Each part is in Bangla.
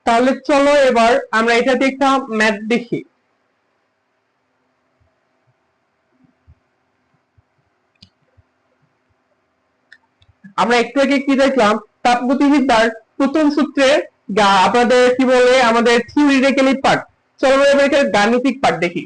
তাহলে চলো এবার আমরা এটাতে একটা ম্যাথ দেখি। আমরা একটু আগে কি দেখলাম, তাপগতিবিদ্যার প্রথম সূত্রে আপনাদের কি বলে আমাদের থিওরিটিক্যালি পার্ট। চলো এবার এখানে গাণিতিক পার্ট দেখি।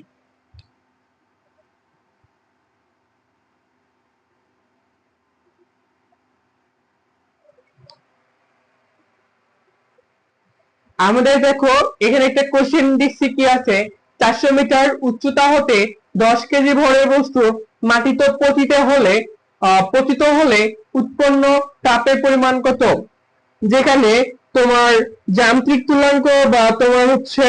আমাদের দেখো এখানে একটা কোশ্চেন দিচ্ছি কি আছে, 400 মিটার উচ্চতা হতে 10 কেজি ভরের বস্তু মাটিতে পতিত হলে উৎপন্ন তাপের পরিমাণ কত। যেখানে তোমার যান্ত্রিক তুল্যাঙ্ক বা তোমার হচ্ছে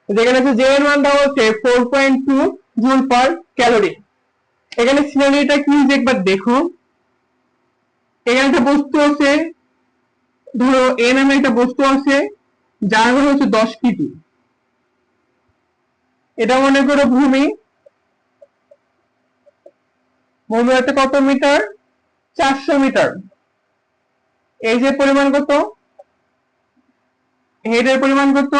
যেখানে যে এর মান দেওয়া হচ্ছে 4.2 জুল পার ক্যালোরি। এখানে সিনারিটা কি একবার দেখো, এখানে একটা বস্তু আছে, ধরো এ নামে একটা বস্তু আছে যার হলো হচ্ছে 10 কেজি। এটা মনে করো ভূমি হচ্ছে কত মিটার, 400 মিটার। এই যে পরিমাণ কত, হেডের পরিমাণ কত,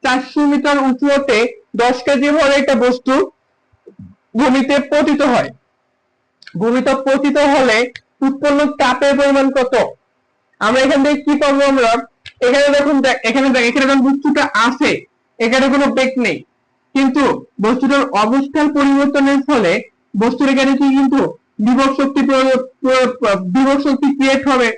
400 মিটার উঁচু হতে 10 কেজি ভরে একটা বস্তু ভূমিতে পতিত হয়। ভূমিতে পতিত হলে উৎপন্ন তাপের পরিমাণ কত। আমরা এখান থেকে কি পাবো, আমরা এখানে দেখুন, এখানে যখন বস্তুটা আছে এখানে কোনো বেগ নেই, কিন্তু বস্তুটার অবস্থার পরিবর্তনের ফলে বস্তুর এখানে কি কিন্তু বিভব শক্তি ক্রিয়েট হবে।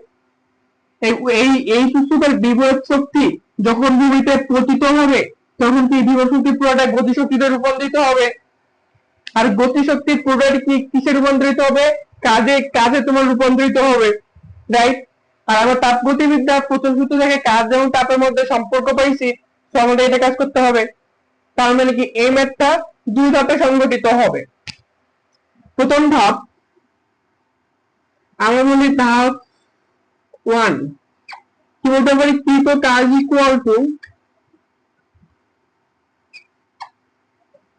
এই বস্তুটার বিভব শক্তি যখন ভূমিতে পতিত হবে তখন কি বিভব শক্তি পুরোটা গতিশক্তিতে রূপান্তরিত হবে। আর গতিশক্তি পুরোটা কি কিসে রূপান্তরিত হবে, কাজে তোমার রূপান্তরিত হবে, রাইট। আর আমরা তাপগতিবিদ্যা প্রথম সূত্র থেকে কাজ এবং তাপের মধ্যে সম্পর্ক পাইছি, তো আমাদের এটা কাজ করতে হবে। তার মানে কি এই ম্যাথটা 2 ধাপে সংগঠিত হবে। প্রথম ধাপ আমরা বলি ধাপ 1, কি বলতে পারি, কৃত কাজ ইকুয়াল টু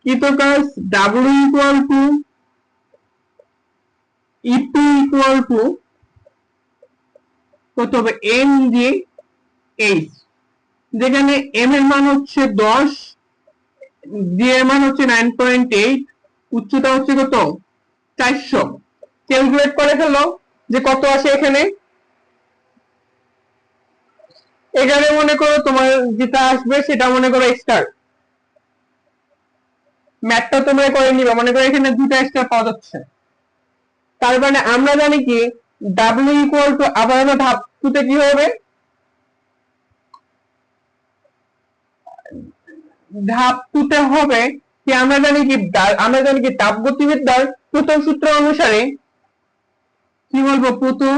কৃত কাজ W equal two E P equal to কত হবে, এম জি এইচ। যেখানে এম এর মান হচ্ছে 10, জি এর মান হচ্ছে 9.8, উচ্চতা হচ্ছে কত 400। ক্যালকুলেট করে ফেলো যে কত আসে এখানে। এখানে মনে করো তোমার যেটা আসবে সেটা মনে করো স্টার, ম্যাথটা তোমরা করে নিবা, মনে করো এখানে 2টা স্টার পাওয়া যাচ্ছে। তার মানে আমরা জানি কি ডাব্লিউ ইকুয়াল টু, আবার আমরা ধাপ 2 কি হবে, ধাপ 2 হবে কি আমরা জানি কি তাপগতিবিদ্যার প্রথম সূত্র অনুসারে, কি বলবো, প্রথম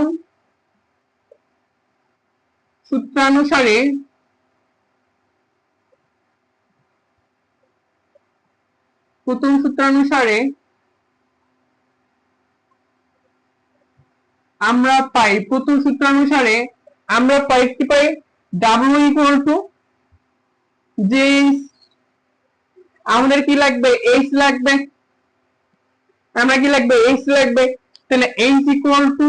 সূত্রানুসারে আমরা পাই, প্রথম সূত্রানুসারে আমরা পাই কি পাই, ডাব্লিউ ইকুয়াল টু যে আমাদের কি লাগবে, এইচ লাগবে, আমরা কি লাগবে, এইচ লাগবে। তাহলে এইচ ইকুয়াল টু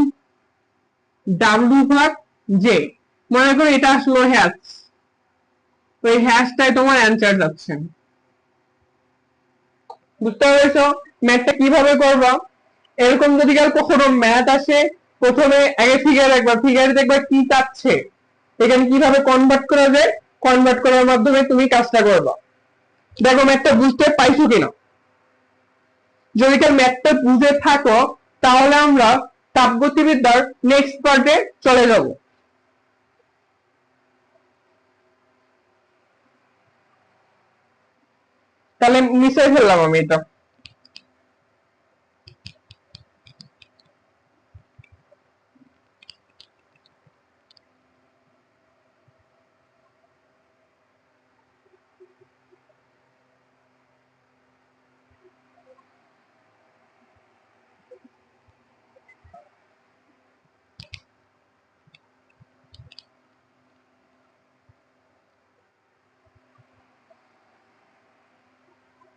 ডাব্লিউ ভাগ জে। মনে করো এটা আসলো হ্যাশ, তো এই হ্যাশটাই তোমার অ্যান্সার যাচ্ছে। বুঝতে পেরেছো ম্যাথটা কিভাবে করবা। এরকম যদি কার কখনো ম্যাথ আসে, প্রথমে আগে ফিগার দেখবা, ফিগারে দেখবা কি চাচ্ছে, এখানে কিভাবে কনভার্ট করা যায়, কনভার্ট করার মাধ্যমে তুমি কাজটা করবা। দেখো ম্যাথটা বুঝতে পাইছো কিনা। যদি ম্যাথটা বুঝে থাকো তাহলে আমরা তাপগতিবিদ্যার নেক্সট পার্টে চলে যাব। তাহলে মিশাই ফেললাম আমি এটা।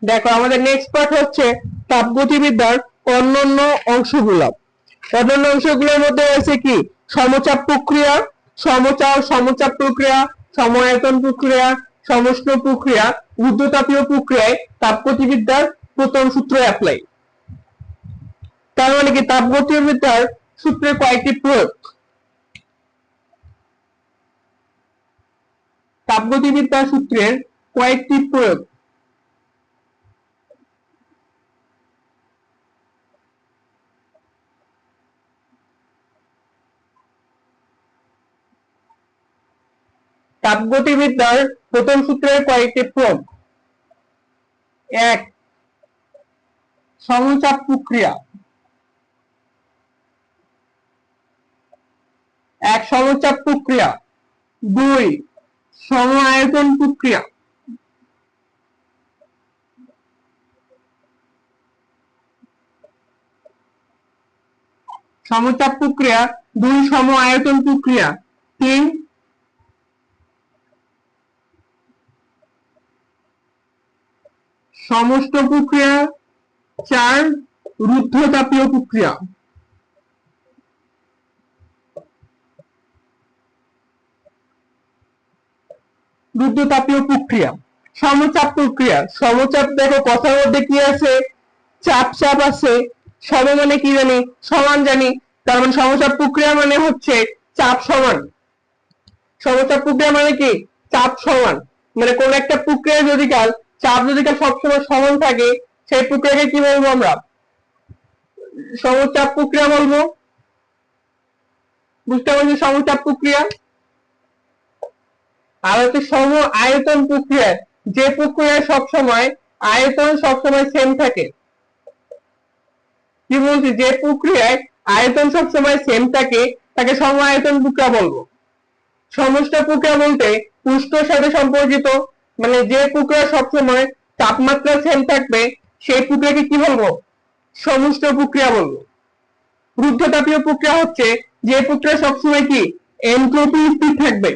দেখো আমাদের নেক্সট পার্ট হচ্ছে তাপগতিবিদ্যার অন্যান্য অংশগুলো। অন্যান্য অংশগুলোর মধ্যে রয়েছে কি সমচাপ প্রক্রিয়া, সমচাপ প্রক্রিয়া, সমায়তন প্রক্রিয়া, সমষ্ণ প্রক্রিয়া, রুদ্রতাপীয় প্রক্রিয়ায় তাপগতিবিদ্যার প্রথম সূত্র অ্যাপ্লাই। তার মানে কি তাপগতিবিদ্যার সূত্রের কয়েকটি প্রয়োগ। তাপগতিবিদ্যার সূত্রের কয়েকটি প্রয়োগ। তাপগতিবিদ্যার প্রথম সূত্রের কয়েকটি প্রয়োগ। এক, সমচাপ প্রক্রিয়া। সমচাপ প্রক্রিয়া। দুই, সম আয়তন প্রক্রিয়া। সমচাপ প্রক্রিয়া। দুই, সম আয়তন প্রক্রিয়া। তিন, সমষ্ণ প্রক্রিয়া। চার, রুদ্ধতাপীয় প্রক্রিয়া। রুদ্ধতাপীয় প্রক্রিয়া। সমচাপ প্রক্রিয়া। সমচাপ দেখো কথার মধ্যে কি আছে, চাপ চাপ আছে। সম মানে কি জানি, সমান জানি। তার মানে সমচাপ প্রক্রিয়া মানে হচ্ছে চাপ সমান। সমচাপ প্রক্রিয়া মানে কি চাপ সমান। মানে কোন একটা প্রক্রিয়া যদি কাল চাপ যদি কাল সবসময় সমান থাকে সেই প্রক্রিয়াকে কি বলবো আমরা, সমচাপ প্রক্রিয়া বলবো। বুঝতে পারছি সমচাপ প্রক্রিয়া। আর হচ্ছে সম আয়তন প্রক্রিয়া, যে প্রক্রিয়ায় সবসময় আয়তন সবসময় সেম থাকে। কি বলছি, যে প্রক্রিয়ায় আয়তন সবসময় সেম থাকে তাকে সম আয়তন প্রক্রিয়া বলবো। সমষ্ণ প্রক্রিয়া বলতে উষ্ণর সাথে সম্পর্কিত, মানে যে প্রক্রিয়া সবসময় তাপমাত্রা সেম থাকবে সেই প্রক্রিয়াকে কি বলবো, সমষ্ণ প্রক্রিয়া বলবো। রুদ্ধতাপীয় প্রক্রিয়া হচ্ছে যে প্রক্রিয়া সবসময় কি এনট্রপি স্থির থাকবে।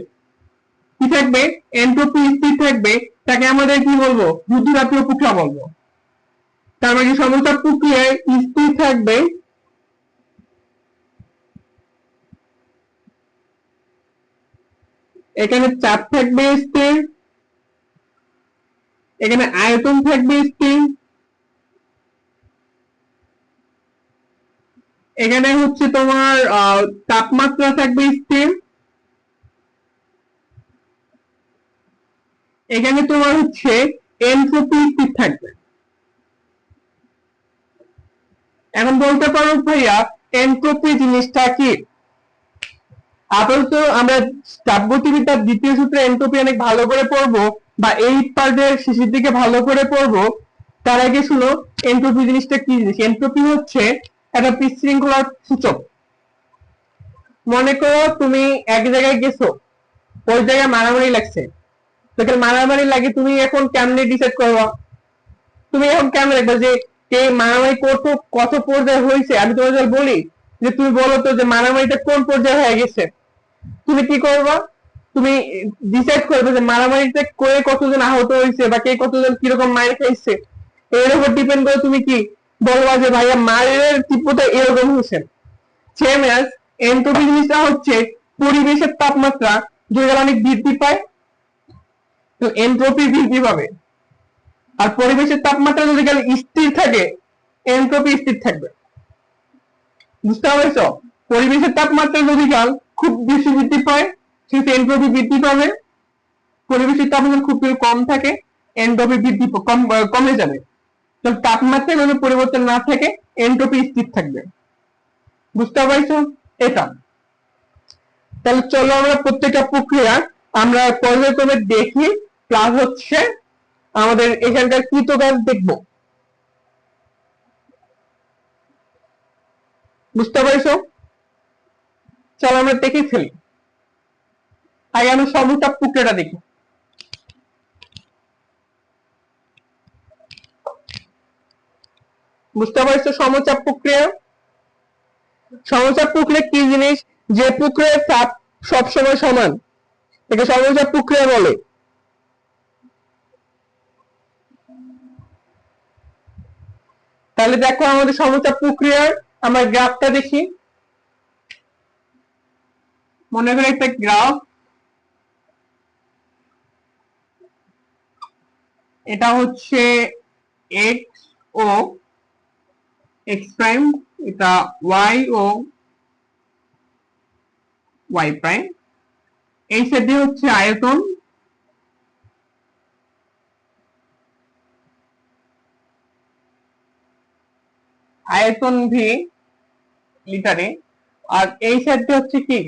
কি থাকবে, এনট্রপি স্থির থাকবে, তাকে আমাদের কি বলবো, রুদ্ধতাপীয় প্রক্রিয়া বলবো। তার মানে সমচাপ প্রক্রিয়ায় স্থির থাকবে এখানে চাপ থাকবে স্থির, এখানে আয়তন থাকবে স্থির, এখানে হচ্ছে তোমার তাপমাত্রা থাকবে স্থির, এখানে তোমার হচ্ছে এনট্রপি স্থির থাকবে। এখন বলতে পারো ভাইয়া এনট্রপি জিনিসটা কি। আপাতত আমরা তাপগতিবিদ্যার দ্বিতীয় সূত্রে এনট্রপি অনেক ভালো করে পড়বো, বা এই পার্টের শেষের দিকে ভালো করে পড়বো। তার আগে শুনো এনট্রপি জিনিসটা কি জিনিস। এনট্রপি হচ্ছে একটা বিশৃঙ্খলার সূচক। মনে করো তুমি এক জায়গায় গেছো, ওই জায়গায় মারামারি লাগছে, তো মারামারি লাগে তুমি এখন কেমনে ডিসাইড করবা, তুমি এখন কেমন রাখবে যে কে মারামারি কত পর্যায়ে হয়েছে। আমি তোমাদের বলি যে তুমি বলো তো যে মারামারিটা কোন পর্যায়ে হয়ে গেছে, তুমি কি করবা, তুমি ডিসাইড করবে যে মারামারিতে করে কতজন আহত হয়েছে বা কে কতজন কিরকম মায়ের খাইছে, এর উপর ডিপেন্ড করে তুমি কি বলবা যে ভাইয়া মায়ের তীব্রতা এরকম হয়েছে। সেম অ্যাজ এনট্রপি জিনিসটা হচ্ছে পরিবেশের তাপমাত্রা যদি অনেক বৃদ্ধি পায় তো এনট্রপি বৃদ্ধি পাবে। আর পরিবেশের তাপমাত্রা যদি স্থির থাকে এনট্রপি স্থির থাকবে। বুঝতে পারছো, পরিবেশের তাপমাত্রা যদি খুব বেশি বৃদ্ধি পায় সেক্ষেত্রে এনট্রপি বৃদ্ধি পাবে। পরিবেশের তাপমাত্রা খুব কম থাকে এনট্রপি বৃদ্ধি কমে যাবে। তো তাপমাত্রা যদি পরিবর্তন না থাকে এনট্রপি স্থির থাকবে। বুঝতে পারছো এটা। তাহলে চলো আমরা প্রত্যেকটা প্রক্রিয়া আমরা পর্যায়ক্রমে দেখি, প্লাস হচ্ছে আমাদের এখানকার কৃতকাজ দেখবো। বুঝতে পারছো, চলো আমরা দেখে ফেলি। আগে আমি সমচাপ প্রক্রিয়াটা দেখি। বুঝতে পারছো সমচাপ প্রক্রিয়া। সমচাপ প্রক্রিয়া কি জিনিস, যে প্রক্রিয়ার চাপ সবসময় সমান একে সমচাপ প্রক্রিয়া বলে। তাহলে দেখো আমাদের সমচাপ প্রক্রিয়ার আমরা গ্রাফটা দেখি। মনে করো একটা গ্রাফ, এটা হচ্ছে এক্স ও এক্স প্রাইম, এটা ওয়াই ও ওয়াই প্রাইম, এই সাইডে হচ্ছে আয়তন, আয়তন ভি লিটারে, আর এই সাইডটা হচ্ছে কি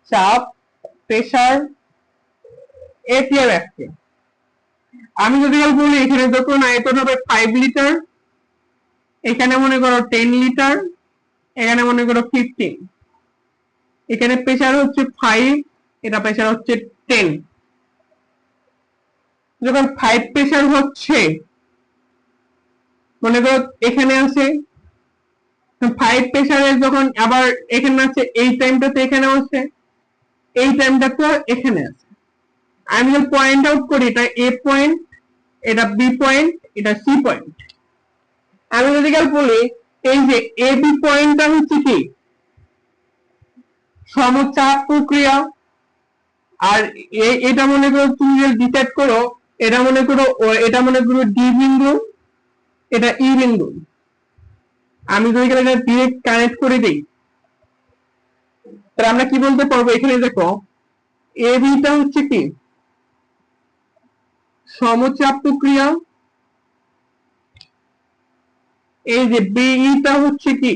চাপ, প্রেসার, এটিএম এফকে। আমি যদি বলি এখানে যখন আয়তন হবে 5 লিটার, এখানে মনে করো 10 লিটার, এখানে মনে করো 15, এখানে প্রেসার হচ্ছে 5, এটা প্রেসার হচ্ছে 10। যখন 5 প্রেসার হচ্ছে মনে করো এখানে আছে 5 প্রেসারে, যখন আবার এখানে আছে এই টাইমটাতে এখানে আছে, এই টাইমটাতে এখানে আছে। আমি যদি পয়েন্ট আউট করি, এটা এ পয়েন্ট, এটা বি পয়েন্ট, এটা সি পয়েন্ট। আমি যদি বলি এই যে এ বি পয়েন্টটা হচ্ছে কি সমচাপ প্রক্রিয়া, আর এটা মনে করো তুমি যদি ডিসাইড করো, এটা মনে করো ডি বিন্দু, এটা ই বিন্দু। আমি যদি এটা ডিরেক্ট কানেক্ট করে দিই, তাহলে আমরা কি বলতে পারবো, এখানে দেখো এ বিটা হচ্ছে কি সমচাপ প্রক্রিয়া, এই যে বিটা হচ্ছে কি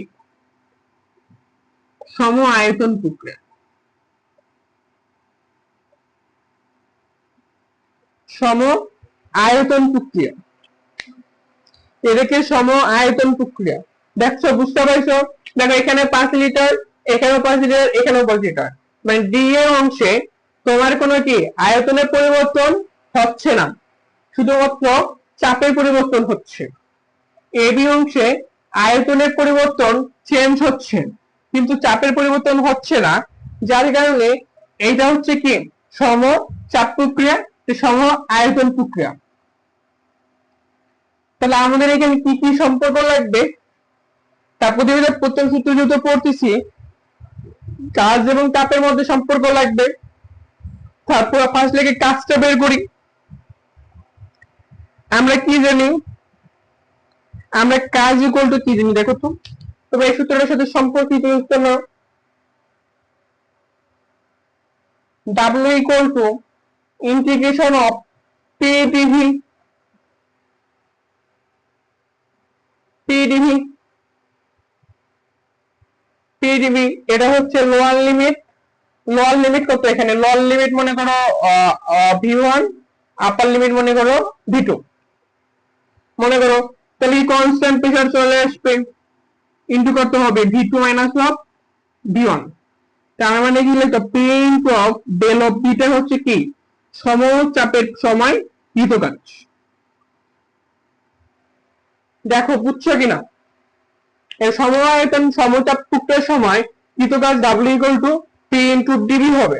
সম আয়তন প্রক্রিয়া। সম আয়তন প্রক্রিয়া, এটাকে সম আয়তন প্রক্রিয়া। দেখছো, বুঝতে পারছো? দেখো এখানে 5 লিটার, এখানেও 5 লিটার, এখানেও 5 লিটার, মানে ডি এর অংশে তোমার কোনো কি আয়তনের পরিবর্তন হচ্ছে না, শুধুমাত্র চাপের পরিবর্তন হচ্ছে। এ বি অংশে আয়তনের পরিবর্তন চেঞ্জ হচ্ছে, কিন্তু চাপের পরিবর্তন হচ্ছে না, যার কারণে এইটা হচ্ছে কি সম চাপ প্রক্রিয়া, সম আয়তন প্রক্রিয়া। তাহলে আমাদের এখানে কি কি সম্পর্ক লাগবে? তাপগতিবিদ্যার প্রথম সূত্র যেহেতু পড়তেছি, কাজ এবং তাপের মধ্যে সম্পর্ক লাগবে। তারপর ফার্স্ট লেগে কাজটা বের করি। আমরা কি জানি? আমরা কাজ ইকুয়াল টু কি জানি দেখো তো, তবে এই সূত্রটার সাথে সম্পর্কিত না। W equal to integration of p dv, p dv, এটা হচ্ছে লোয়ার লিমিট। লোয়ার লিমিট কত? এখানে লোয়ার লিমিট মনে করো V1, আপার লিমিট মনে করো V2 মনে করো। তাহলে কনস্ট্যান্ট প্রেসার চলে আসবে, ইনটু করতে হবে V2 মাইনাস অফ V1। তার মানে কি লিখতো P into of del of beta হচ্ছে কি সমচাপের সময় কৃত কাজ। দেখো বুঝছো কিনা? এর সমায়তন সমচাপ প্রক্রিয়ার সময় কৃত কাজ W equal to P into dv হবে।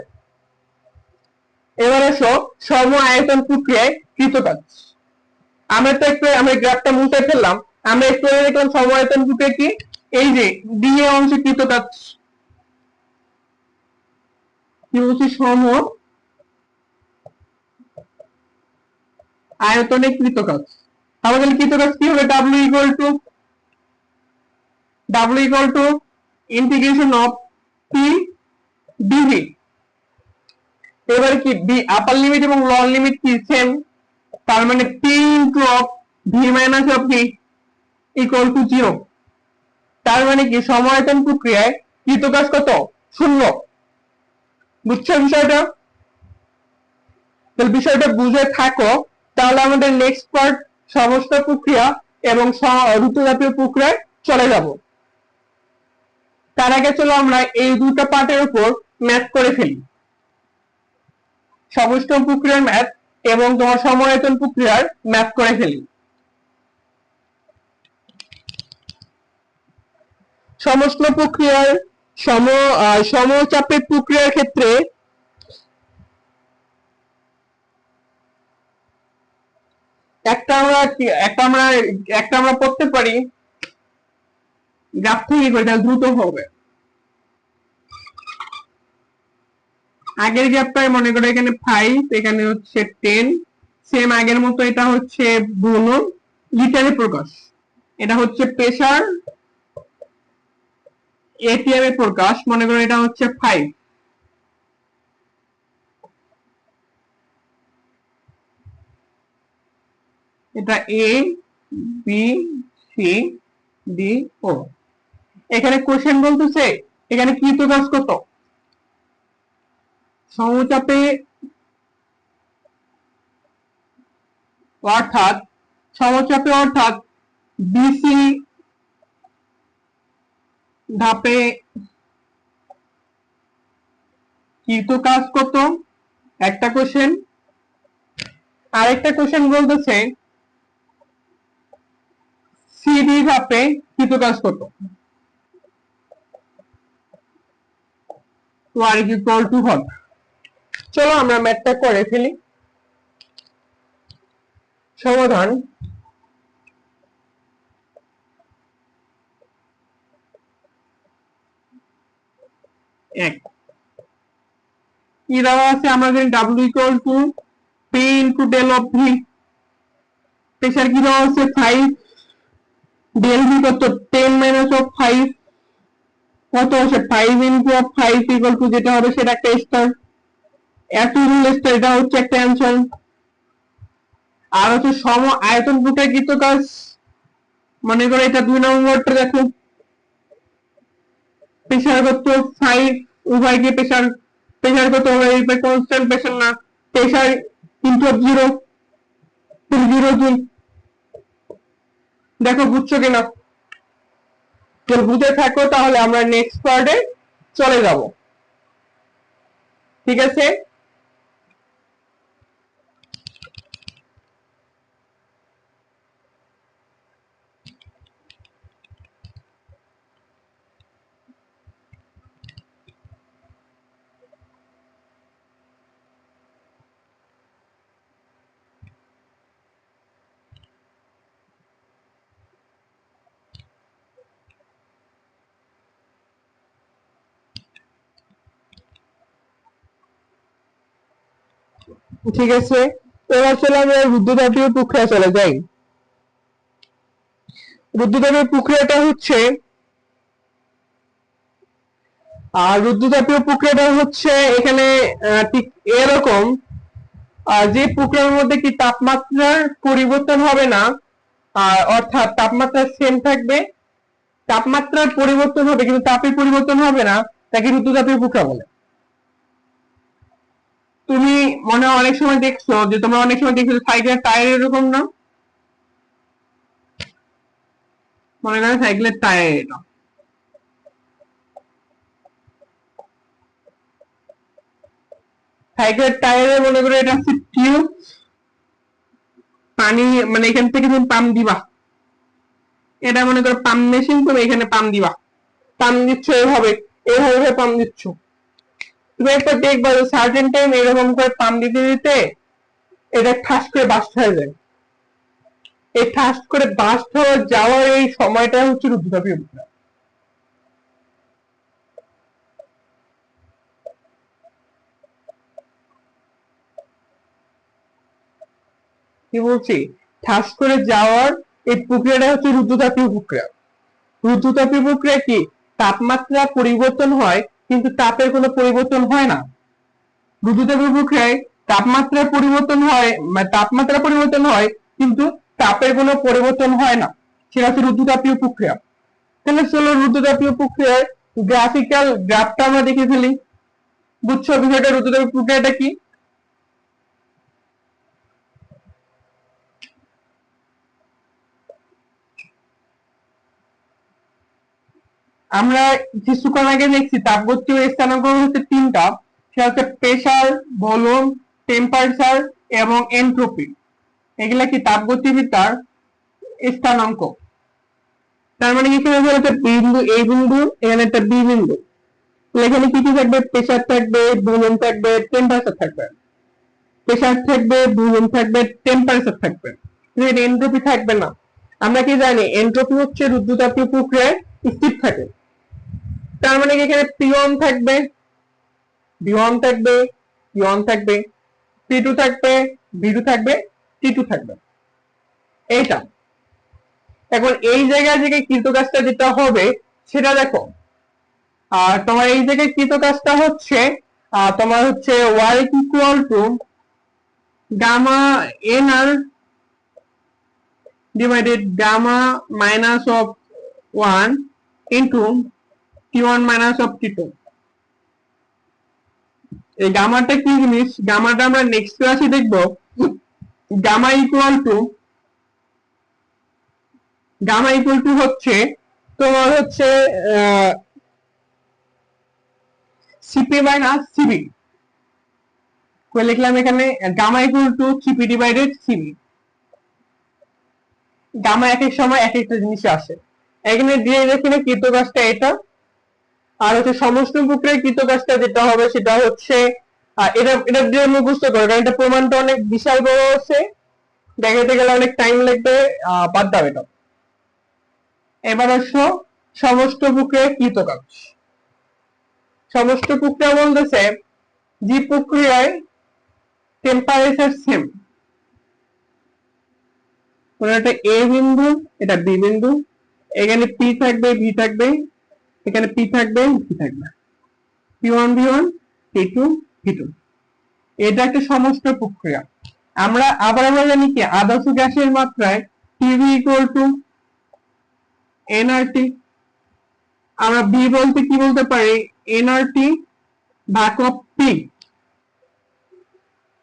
এবার আসো সম আয়তন প্রক্রিয়ায় কৃত কাজ। আমরা গ্রাফটা মুছে ফেললাম, আমরা একটু দেখলাম সম আয়তন প্রক্রিয়া কি, এই যে ডি এ অংশে কৃত কাজ কি বলছি, সম আয়তনে কৃত কাজ। আমাদের কৃত কাজ কি হবে? W equal to integration of p dv. এবার কি বি আপার লিমিট এবং লোয়ার লিমিট কি সেম, তার মানে p into of v minus of v equal to 0। তার মানে কি সমায়তন প্রক্রিয়ায় কৃত কাজ কত? 0। বুঝছো বিষয়টা? তাহলে বিষয়টা বুঝে থাকো, তাহলে আমাদের নেক্সট পার্ট সমস্ত প্রক্রিয়া এবং ঋতুজাতীয় প্রক্রিয়ায় চলে যাব। তার আগে চলো আমরা এই দুটো পার্টের উপর ম্যাথ করে ফেলি, সমস্ত প্রক্রিয়ার ম্যাথ এবং তোমার সমায়তন প্রক্রিয়ার ম্যাথ করে ফেলি। সমস্ত প্রক্রিয়ার সমচাপের প্রক্রিয়ার ক্ষেত্রে একটা আমরা পড়তে পারি, গ্রাফ থেকে দ্রুত হবে। আগের গ্যাপটাই মনে করো এখানে 5, এখানে হচ্ছে 10, সেম আগের মতো এটা হচ্ছে ভলিউম লিটারে প্রকাশ, এটা হচ্ছে প্রেসার এটিএম এর প্রকাশ, মনে করো এটা হচ্ছে 5, এটা এ বি সি ডি ও। এখানে কোশ্চেন বলতেছে এখানে কি প্রকাশ কত, সমচাপে অর্থাৎ বিসি ধাপে কৃত কাজ কত, একটা কোশ্চেন। আরেকটা কোশ্চেন বলতেছে সিডি ধাপে কৃত কাজ কত, তো আর ইকুয়াল টু হট। চলো আমরা ম্যাথটা করে ফেলি। সমাধান এক, কি দেওয়া আছে আমরা জানি W equal to p into del of v, pressure কি দেওয়া আছে 5, ডেল ভি কত 10 মাইনাস অফ 5, কত আছে 5 ইনটু অফ 5 ইকুয়াল টু যেটা হবে সেটা একটা স্টার, এত রুল স্টার, এটা হচ্ছে একটা অ্যানসার। আর হচ্ছে সম আয়তন প্রকারকৃত কাজ, মনে করো এটা 2 নম্বরটা দেখো, প্রেসার কত 5, উভয়কে প্রেসার কত হবে, এটা কনস্ট্যান্ট প্রেসার না, প্রেসার ইনটু 0, 0 2, দেখো বুঝছো কিনা, যদি বুঝে থাকো তাহলে আমরা নেক্সট পার্টে চলে যাব, ঠিক আছে। ঠিক আছে, এবার চলে আমরা রুদ্রতাপীয় প্রক্রিয়া চলে যাই। রুদ্রতাপীয় প্রক্রিয়াটা হচ্ছে এখানে ঠিক এরকম, যে প্রক্রিয়ার মধ্যে কি তাপমাত্রার পরিবর্তন হবে না, অর্থাৎ তাপমাত্রা সেম থাকবে, তাপমাত্রার পরিবর্তন হবে কিন্তু তাপের পরিবর্তন হবে না, তাকে রুদ্রতাপীয় প্রক্রিয়া বলে। তুমি মনে হয় অনেক সময় দেখছো যে তোমরা অনেক সময় দেখছো সাইকেলের টায়ার এরকম না, মনে করো সাইকেলের টায়ার এটা, সাইকেলের টায়ারে মনে করো এটা হচ্ছে টিউব, পানি মানে এখান থেকে তুমি পাম্প দিবা, এটা মনে করো পাম্প মেশিন, তুমি এখানে পাম্প দিবা, পাম্প দিচ্ছ এভাবে এভাবে পাম্প দিচ্ছ, তুমি একটা দেখবা যে সার্টেন টাইম এরকম করে পাম্প দিতে দিতে এটা ঠাস করে বাস্ট হয়ে যায়, এই ঠাস করে বাস্ট হয়ে যাওয়ার এই সময়টা হচ্ছে রুদ্রতাপীয় প্রক্রিয়া। কি বলছি, ঠাস করে যাওয়ার এই প্রক্রিয়াটা হচ্ছে রুদ্রতাপীয় প্রক্রিয়া। রুদ্রতাপীয় প্রক্রিয়া কি, তাপমাত্রা পরিবর্তন হয় কিন্তু তাপের কোনো পরিবর্তন হয় না। রুদ্রতাপীয় প্রক্রিয়ায় তাপমাত্রা পরিবর্তন হয় কিন্তু তাপের কোনো পরিবর্তন হয় না, সেটা হচ্ছে রুদ্রতাপীয় প্রক্রিয়া। তাহলে চলো রুদ্রতাপীয় প্রক্রিয়ার গ্রাফিক্যাল গ্রাফটা আমরা দেখে ফেলি, বুঝছো বিষয়টা, রুদ্রতাপীয় প্রক্রিয়াটা কি। আমরা কিছুক্ষণ আগে দেখছি তাপগতীয় স্থানাঙ্ক হচ্ছে 3টা, সেটা হচ্ছে প্রেসার, ভলিউম, টেম্পারেচার এবং এনট্রপি। এগুলা কি তাপগতিবিদ্যার স্থানাঙ্ক। তার মানে এখানে একটা বিন্দু এ বিন্দু, এখানে একটা বি বিন্দু, এখানে কি কি থাকবে, প্রেসার থাকবে, ভলিউম থাকবে, টেম্পারেচার থাকবে, প্রেসার থাকবে, ভলিউম থাকবে, টেম্পারেচার থাকবে, কিন্তু এনট্রপি থাকবে না। আমরা কি জানি এনট্রপি হচ্ছে রুদ্রতাপীয় প্রক্রিয়ায় স্থির থাকে, তার মানে এখানে পিওন থাকবে, V1 থাকবে, P1 থাকবে, P2 থাকবে, V2 থাকবে, T2 থাকবে। এইটা এখন এই জায়গায় যে কৃতকাজটা যেটা হবে সেটা দেখো। আর তোমার এই জায়গায় কৃতকাজটা হচ্ছে তোমার হচ্ছে y equal to gamma nr divided gamma minus of 1 into T1 minus of T2। এই গামাটা কি জিনিস, গামাটা আমরা নেক্সট ক্লাসে দেখব। গামা ইকুয়াল টু হচ্ছে তোমার হচ্ছে সিপি মাইনাস সিবি। লিখলাম এখানে gamma equal to CP divided CV. Gamma এক এক সময় এক একটা জিনিস আসে। এখানে দিয়ে এখানে কৃতকাজটা এটা, আর হচ্ছে সমস্ত প্রক্রিয়ায় কৃতকাজটা যেটা হবে সেটা হচ্ছে এটা দিয়ে মুখস্থ করো, কারণ এটা প্রমাণটা অনেক বিশাল বড় আছে, দেখাতে গেলে অনেক টাইম লাগবে, বাদ দাও এটা। এবার আসো সমস্ত প্রক্রিয়ায় কৃতকাজ। সমস্ত প্রক্রিয়া বলতেছে যে প্রক্রিয়ায় টেম্পারেচার সেম, এটা এ বিন্দু, এটা বি বিন্দু, এখানে পি থাকবে, ভি থাকবে, এখানে পি থাকবে, ভি থাকবে, P1 V1, P2 V2। এটা একটা সমস্ত প্রক্রিয়া। আমরা জানি কি আদর্শ গ্যাসের মাত্রায় PV ইকুয়াল টু nRT। আমরা বি বলতে কি বলতে পারি, nRT ভাগ অফ P,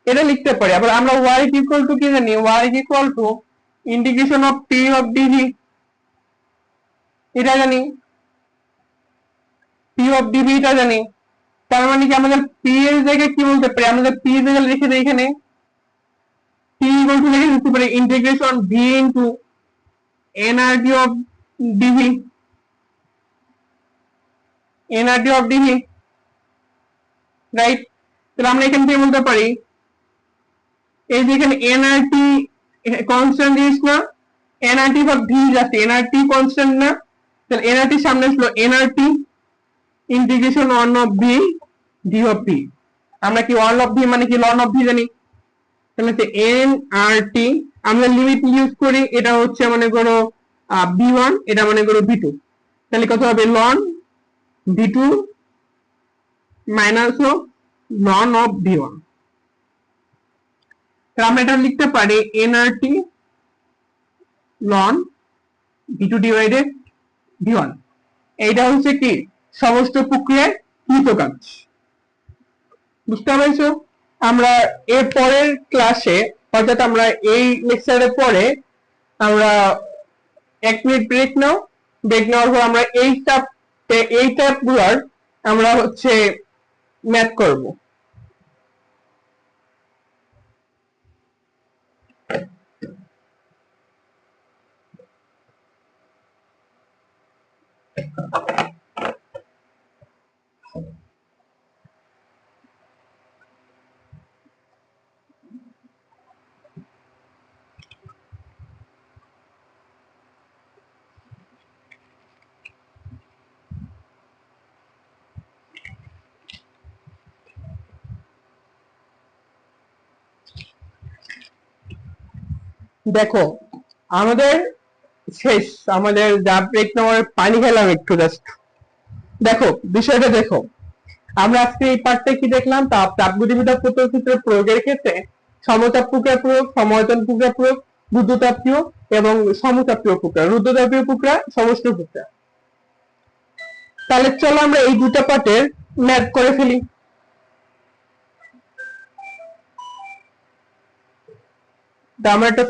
এটা লিখতে পারি। আবার আমরা y ইকুয়াল টু কি জানি, y equal to integration of P of dV, এটা জানি, P অফ dV এটা জানি। তার মানে কি আমাদের P এর জায়গায় কি বলতে পারি, আমাদের P এর জায়গায় লিখে দেই এখানে P ইকুয়াল টু লিখে দিতে পারি integration V into nRT of dV, nRT of dV, right. তাহলে আমরা এখান থেকে বলতে পারি এই যে এখানে nRT কনস্ট্যান্ট জিনিস না, nRT অফ V যাচ্ছে, nRT কনস্ট্যান্ট না, তাহলে nRT সামনে আসলো nRT integration 1 of V d of P। আমরা কি 1 অফ V মানে কি ln অফ V জানি, তাহলে nRT আমরা লিমিট ইউজ করি, এটা হচ্ছে মনে করো V1, এটা মনে করো V2, তাহলে কত হবে ln V2 minus ln of V1। তাহলে আমরা এটা লিখতে পারি nRT ln V2 divided V1। এইটা হচ্ছে কি সমস্ত প্রক্রিয়ায় কৃতকাজ। বুঝতে পারছো? আমরা এর পরের ক্লাসে, অর্থাৎ আমরা এই লেকচারের পরে আমরা 1 মিনিট ব্রেক নাও, ব্রেক নেওয়ার পর আমরা এই ট্যাপগুলোর আমরা হচ্ছে ম্যাথ করব। দেখো আমাদের শেষ, আমাদের যা ব্রেক নেওয়ার পানি খেলাম একটু জাস্ট। দেখো বিষয়টা দেখো, আমরা আজকে এই পার্টটা কি দেখলাম, তাপগতিবিদ্যা প্রত্যক্ষিত প্রয়োগের ক্ষেত্রে সমতাপ প্রক্রিয়া প্রয়োগ, সমায়তন প্রক্রিয়া প্রয়োগ, রুদ্ধতাপীয় এবং সমতাপীয় প্রক্রিয়া, রুদ্ধতাপীয় প্রক্রিয়া, সমস্ত প্রক্রিয়া। তাহলে চলো আমরা এই দুটা পার্টের ম্যাথ করে ফেলি। আমরা একটা